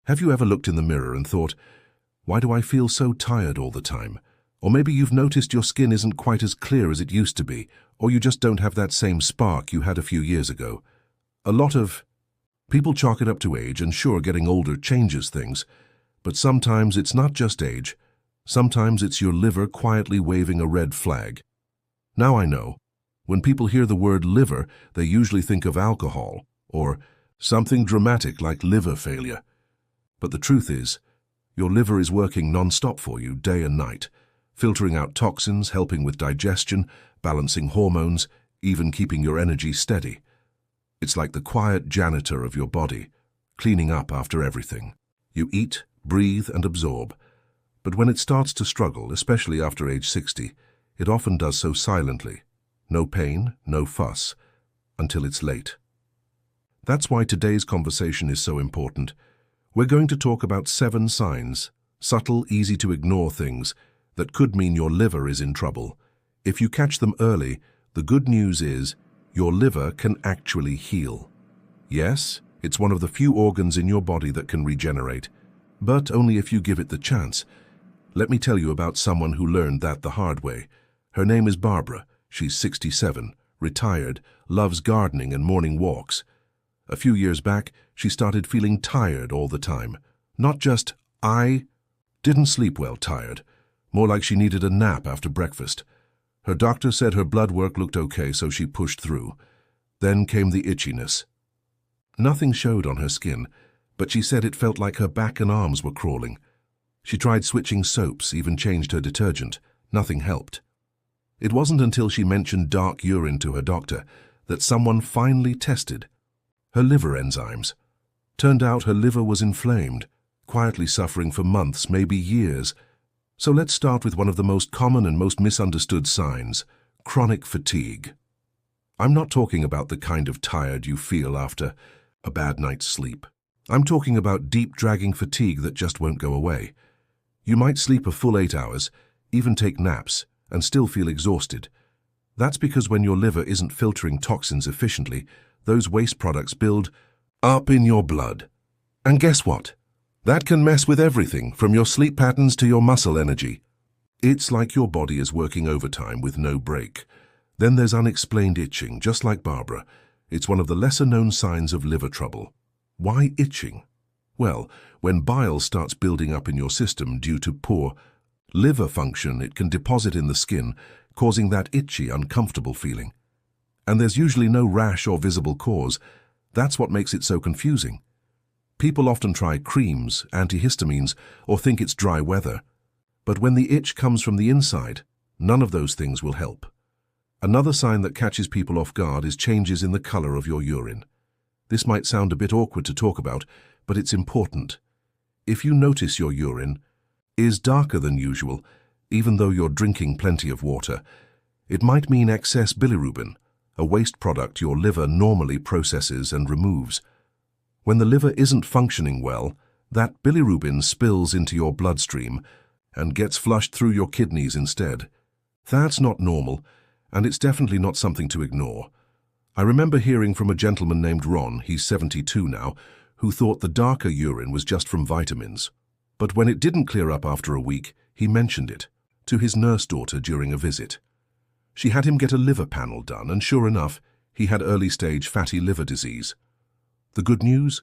Have you ever looked in the mirror and thought, why do I feel so tired all the time? Or maybe you've noticed your skin isn't quite as clear as it used to be, or you just don't have that same spark you had a few years ago. A lot of people chalk it up to age, and sure, getting older changes things. But sometimes it's not just age. Sometimes it's your liver quietly waving a red flag. Now I know, when people hear the word liver, they usually think of alcohol, or something dramatic like liver failure. But the truth is, your liver is working non-stop for you day and night, filtering out toxins, helping with digestion, balancing hormones, even keeping your energy steady. It's like the quiet janitor of your body, cleaning up after everything. You eat, breathe, and absorb. But when it starts to struggle, especially after age 60, it often does so silently. No pain, no fuss, until it's late. That's why today's conversation is so important. We're going to talk about 7 signs, subtle, easy-to-ignore things, that could mean your liver is in trouble. If you catch them early, the good news is your liver can actually heal. Yes, it's one of the few organs in your body that can regenerate, but only if you give it the chance. Let me tell you about someone who learned that the hard way. Her name is Barbara. She's 67, retired, loves gardening and morning walks. A few years back, she started feeling tired all the time. Not just, I didn't sleep well tired. More like she needed a nap after breakfast. Her doctor said her blood work looked okay, so she pushed through. Then came the itchiness. Nothing showed on her skin, but she said it felt like her back and arms were crawling. She tried switching soaps, even changed her detergent. Nothing helped. It wasn't until she mentioned dark urine to her doctor that someone finally tested her liver enzymes. Turned out her liver was inflamed, quietly suffering for months, maybe years. So let's start with one of the most common and most misunderstood signs, chronic fatigue. I'm not talking about the kind of tired you feel after a bad night's sleep. I'm talking about deep, dragging fatigue that just won't go away. You might sleep a full 8 hours, even take naps, and still feel exhausted. That's because when your liver isn't filtering toxins efficiently, those waste products build up in your blood. And guess what? That can mess with everything, from your sleep patterns to your muscle energy. It's like your body is working overtime with no break. Then there's unexplained itching, just like Barbara. It's one of the lesser-known signs of liver trouble. Why itching? Well, when bile starts building up in your system due to poor liver function, it can deposit in the skin, causing that itchy, uncomfortable feeling. And there's usually no rash or visible cause. That's what makes it so confusing. People often try creams, antihistamines, or think it's dry weather. But when the itch comes from the inside, none of those things will help. Another sign that catches people off guard is changes in the color of your urine. This might sound a bit awkward to talk about, but it's important. If you notice your urine is darker than usual, even though you're drinking plenty of water, it might mean excess bilirubin, a waste product your liver normally processes and removes. When the liver isn't functioning well, that bilirubin spills into your bloodstream and gets flushed through your kidneys instead. That's not normal, and it's definitely not something to ignore. I remember hearing from a gentleman named Ron, he's 72 now, who thought the darker urine was just from vitamins. But when it didn't clear up after a week, he mentioned it to his nurse daughter during a visit. She had him get a liver panel done, and sure enough, he had early-stage fatty liver disease. The good news?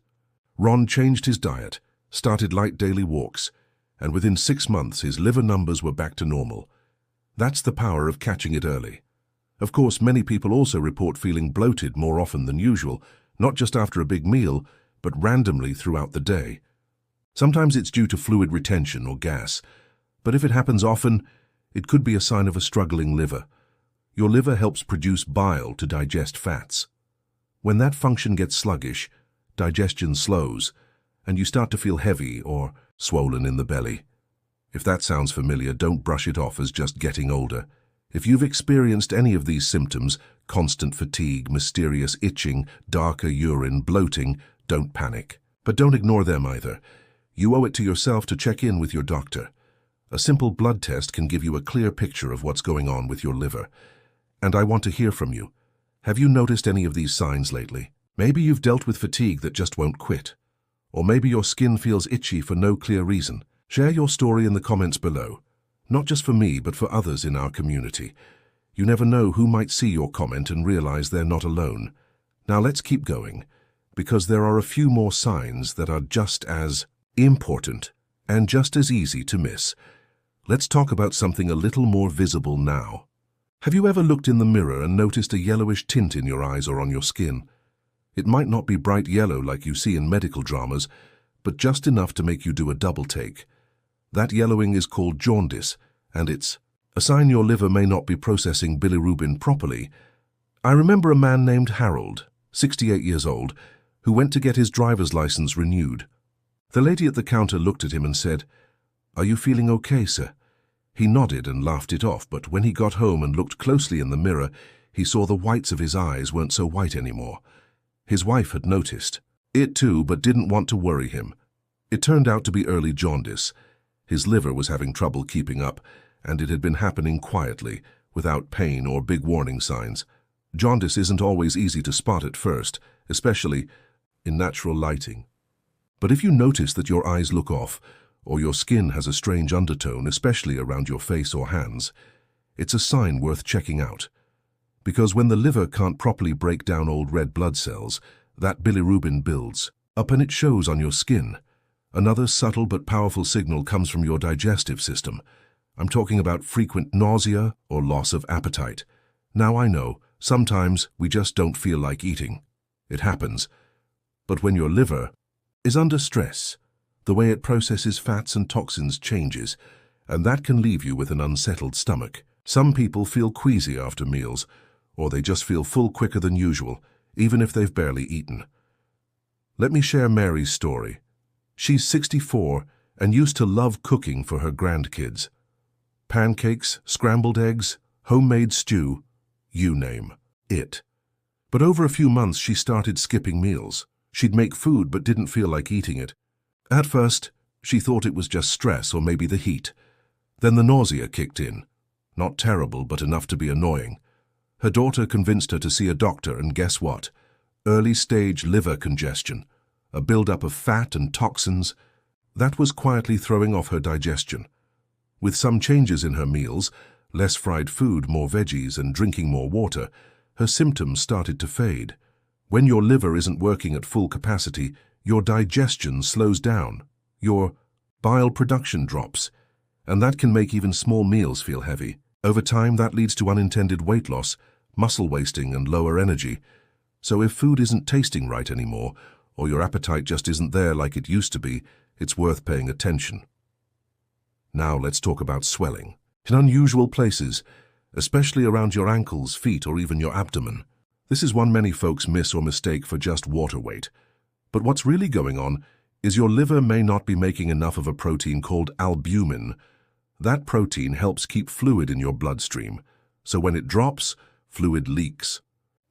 Ron changed his diet, started light daily walks, and within 6 months his liver numbers were back to normal. That's the power of catching it early. Of course, many people also report feeling bloated more often than usual, not just after a big meal, but randomly throughout the day. Sometimes it's due to fluid retention or gas, but if it happens often, it could be a sign of a struggling liver. Your liver helps produce bile to digest fats. When that function gets sluggish, digestion slows, and you start to feel heavy or swollen in the belly. If that sounds familiar, don't brush it off as just getting older. If you've experienced any of these symptoms, constant fatigue, mysterious itching, darker urine, bloating, don't panic. But don't ignore them either. You owe it to yourself to check in with your doctor. A simple blood test can give you a clear picture of what's going on with your liver. And I want to hear from you. Have you noticed any of these signs lately? Maybe you've dealt with fatigue that just won't quit. Or maybe your skin feels itchy for no clear reason. Share your story in the comments below. Not just for me, but for others in our community. You never know who might see your comment and realize they're not alone. Now let's keep going, because there are a few more signs that are just as important and just as easy to miss. Let's talk about something a little more visible now. Have you ever looked in the mirror and noticed a yellowish tint in your eyes or on your skin? It might not be bright yellow like you see in medical dramas, but just enough to make you do a double take. That yellowing is called jaundice, and it's a sign your liver may not be processing bilirubin properly. I remember a man named Harold, 68 years old, who went to get his driver's license renewed. The lady at the counter looked at him and said, "Are you feeling okay, sir?" He nodded and laughed it off, but when he got home and looked closely in the mirror, he saw the whites of his eyes weren't so white anymore. His wife had noticed it too, but didn't want to worry him. It turned out to be early jaundice. His liver was having trouble keeping up, and it had been happening quietly, without pain or big warning signs. Jaundice isn't always easy to spot at first, especially in natural lighting. But if you notice that your eyes look off, or your skin has a strange undertone, especially around your face or hands, it's a sign worth checking out. Because when the liver can't properly break down old red blood cells, that bilirubin builds up and it shows on your skin. Another subtle but powerful signal comes from your digestive system. I'm talking about frequent nausea or loss of appetite. Now I know, sometimes we just don't feel like eating. It happens. But when your liver is under stress, the way it processes fats and toxins changes, and that can leave you with an unsettled stomach. Some people feel queasy after meals, or they just feel full quicker than usual, even if they've barely eaten. Let me share Mary's story. She's 64 and used to love cooking for her grandkids. Pancakes, scrambled eggs, homemade stew, you name it. But over a few months she started skipping meals. She'd make food but didn't feel like eating it. At first, she thought it was just stress or maybe the heat. Then the nausea kicked in. Not terrible, but enough to be annoying. Her daughter convinced her to see a doctor, and guess what? Early-stage liver congestion, a buildup of fat and toxins. That was quietly throwing off her digestion. With some changes in her meals, less fried food, more veggies, and drinking more water, her symptoms started to fade. When your liver isn't working at full capacity, your digestion slows down, your bile production drops, and that can make even small meals feel heavy. Over time, that leads to unintended weight loss, muscle wasting, and lower energy. So if food isn't tasting right anymore, or your appetite just isn't there like it used to be, it's worth paying attention. Now let's talk about swelling. In unusual places, especially around your ankles, feet, or even your abdomen. This is one many folks miss or mistake for just water weight. But what's really going on is your liver may not be making enough of a protein called albumin. That protein helps keep fluid in your bloodstream, so when it drops, fluid leaks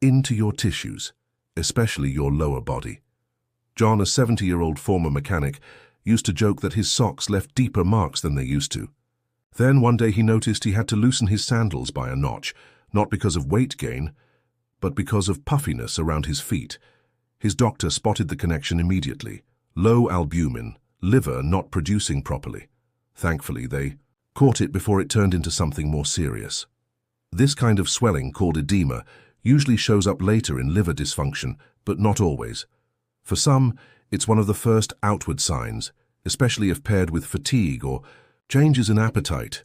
into your tissues, especially your lower body. John, a 70-year-old former mechanic, used to joke that his socks left deeper marks than they used to. Then one day he noticed he had to loosen his sandals by a notch, not because of weight gain, but because of puffiness around his feet. His doctor spotted the connection immediately. Low albumin, liver not producing properly. Thankfully, they caught it before it turned into something more serious. This kind of swelling, called edema, usually shows up later in liver dysfunction, but not always. For some, it's one of the first outward signs, especially if paired with fatigue or changes in appetite.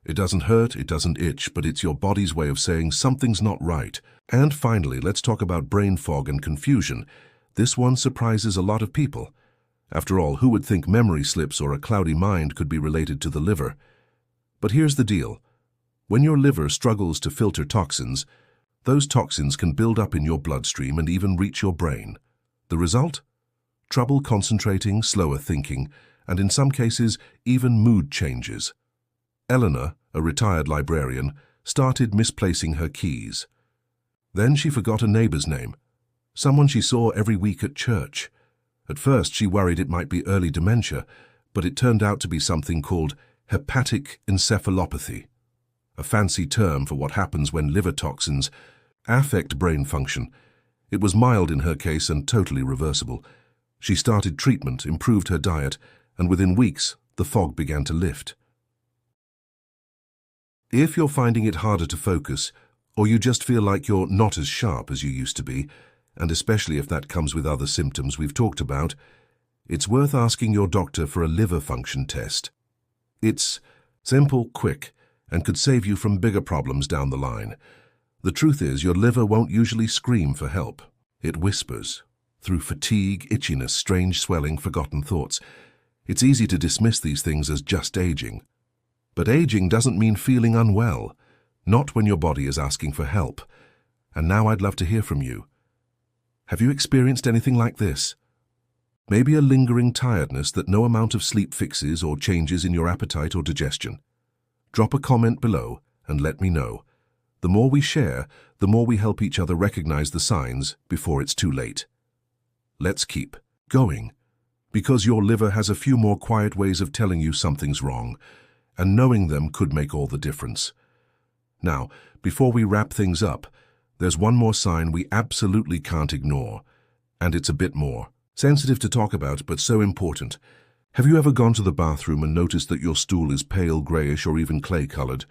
It doesn't hurt, it doesn't itch, but it's your body's way of saying something's not right. And finally, let's talk about brain fog and confusion. This one surprises a lot of people. After all, who would think memory slips or a cloudy mind could be related to the liver? But here's the deal. When your liver struggles to filter toxins, those toxins can build up in your bloodstream and even reach your brain. The result? Trouble concentrating, slower thinking, and in some cases, even mood changes. Eleanor, a retired librarian, started misplacing her keys. Then she forgot a neighbor's name, someone she saw every week at church. At first, she worried it might be early dementia, but it turned out to be something called hepatic encephalopathy, a fancy term for what happens when liver toxins affect brain function. It was mild in her case and totally reversible. She started treatment, improved her diet, and within weeks, the fog began to lift. If you're finding it harder to focus, or you just feel like you're not as sharp as you used to be, and especially if that comes with other symptoms we've talked about, it's worth asking your doctor for a liver function test. It's simple, quick, and could save you from bigger problems down the line. The truth is, your liver won't usually scream for help. It whispers. Through fatigue, itchiness, strange swelling, forgotten thoughts. It's easy to dismiss these things as just aging. But aging doesn't mean feeling unwell, not when your body is asking for help. And now I'd love to hear from you. Have you experienced anything like this? Maybe a lingering tiredness that no amount of sleep fixes or changes in your appetite or digestion? Drop a comment below and let me know. The more we share, the more we help each other recognize the signs before it's too late. Let's keep going, because your liver has a few more quiet ways of telling you something's wrong, and knowing them could make all the difference. Now, before we wrap things up, there's one more sign we absolutely can't ignore, and it's a bit more sensitive to talk about, but so important. Have you ever gone to the bathroom and noticed that your stool is pale, grayish, or even clay-colored?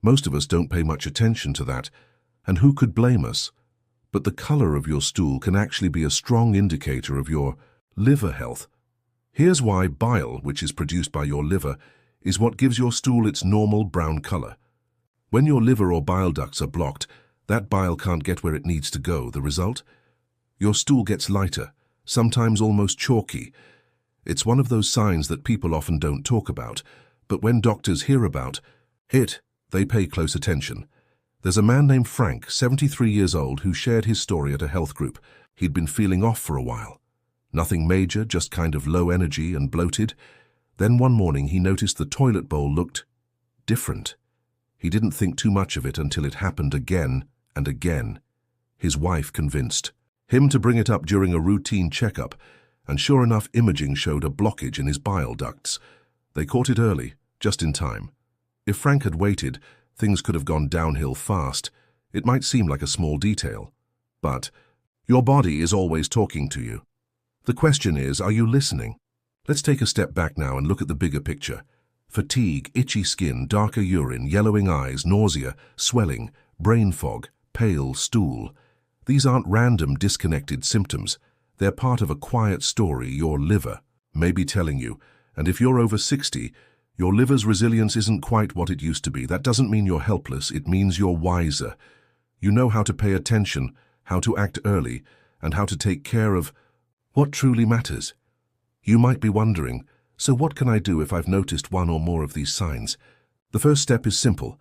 Most of us don't pay much attention to that, and who could blame us? But the color of your stool can actually be a strong indicator of your liver health. Here's why bile, which is produced by your liver, is what gives your stool its normal brown color. When your liver or bile ducts are blocked, that bile can't get where it needs to go. The result? Your stool gets lighter, sometimes almost chalky. It's one of those signs that people often don't talk about, but when doctors hear about it, they pay close attention. There's a man named Frank, 73 years old, who shared his story at a health group. He'd been feeling off for a while. Nothing major, just kind of low energy and bloated. Then one morning he noticed the toilet bowl looked different. He didn't think too much of it until it happened again and again. His wife convinced him to bring it up during a routine checkup, and sure enough, imaging showed a blockage in his bile ducts. They caught it early, just in time. If Frank had waited, things could have gone downhill fast. It might seem like a small detail, but your body is always talking to you. The question is, are you listening? Let's take a step back now and look at the bigger picture. Fatigue, itchy skin, darker urine, yellowing eyes, nausea, swelling, brain fog, pale stool. These aren't random, disconnected symptoms. They're part of a quiet story your liver may be telling you. And if you're over 60, your liver's resilience isn't quite what it used to be. That doesn't mean you're helpless. It means you're wiser. You know how to pay attention, how to act early, and how to take care of what truly matters. You might be wondering, so what can I do if I've noticed one or more of these signs? The first step is simple.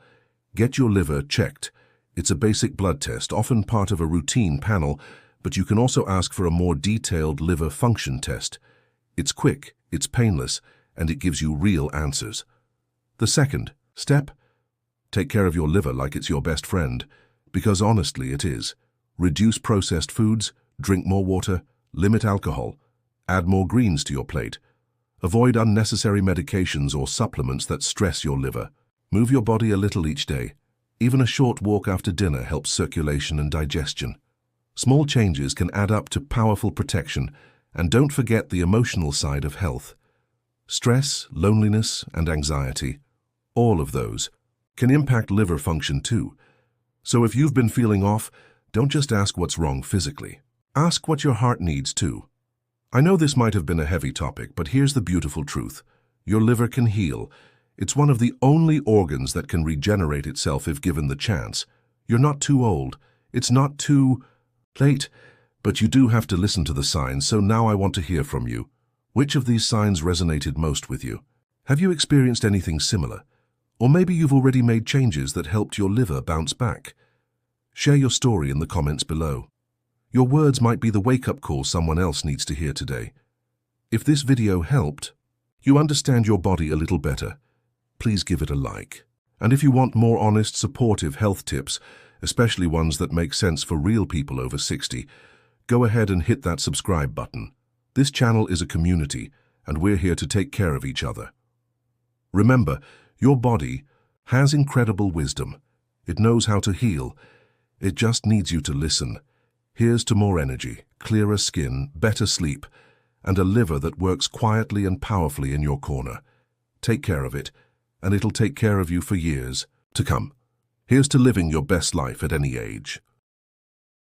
Get your liver checked. It's a basic blood test, often part of a routine panel, but you can also ask for a more detailed liver function test. It's quick, it's painless, and it gives you real answers. The second step, take care of your liver like it's your best friend, because honestly it is. Reduce processed foods, drink more water, limit alcohol, add more greens to your plate. Avoid unnecessary medications or supplements that stress your liver. Move your body a little each day. Even a short walk after dinner helps circulation and digestion. Small changes can add up to powerful protection, and don't forget the emotional side of health. Stress, loneliness, and anxiety, all of those, can impact liver function too. So if you've been feeling off, don't just ask what's wrong physically. Ask what your heart needs too. I know this might have been a heavy topic, but here's the beautiful truth. Your liver can heal. It's one of the only organs that can regenerate itself if given the chance. You're not too old. It's not too late, but you do have to listen to the signs, so now I want to hear from you. Which of these signs resonated most with you? Have you experienced anything similar? Or maybe you've already made changes that helped your liver bounce back. Share your story in the comments below. Your words might be the wake-up call someone else needs to hear today. If this video helped you understand your body a little better, please give it a like. And if you want more honest, supportive health tips, especially ones that make sense for real people over 60, go ahead and hit that subscribe button. This channel is a community, and we're here to take care of each other. Remember, your body has incredible wisdom. It knows how to heal. It just needs you to listen. Here's to more energy, clearer skin, better sleep, and a liver that works quietly and powerfully in your corner. Take care of it, and it'll take care of you for years to come. Here's to living your best life at any age.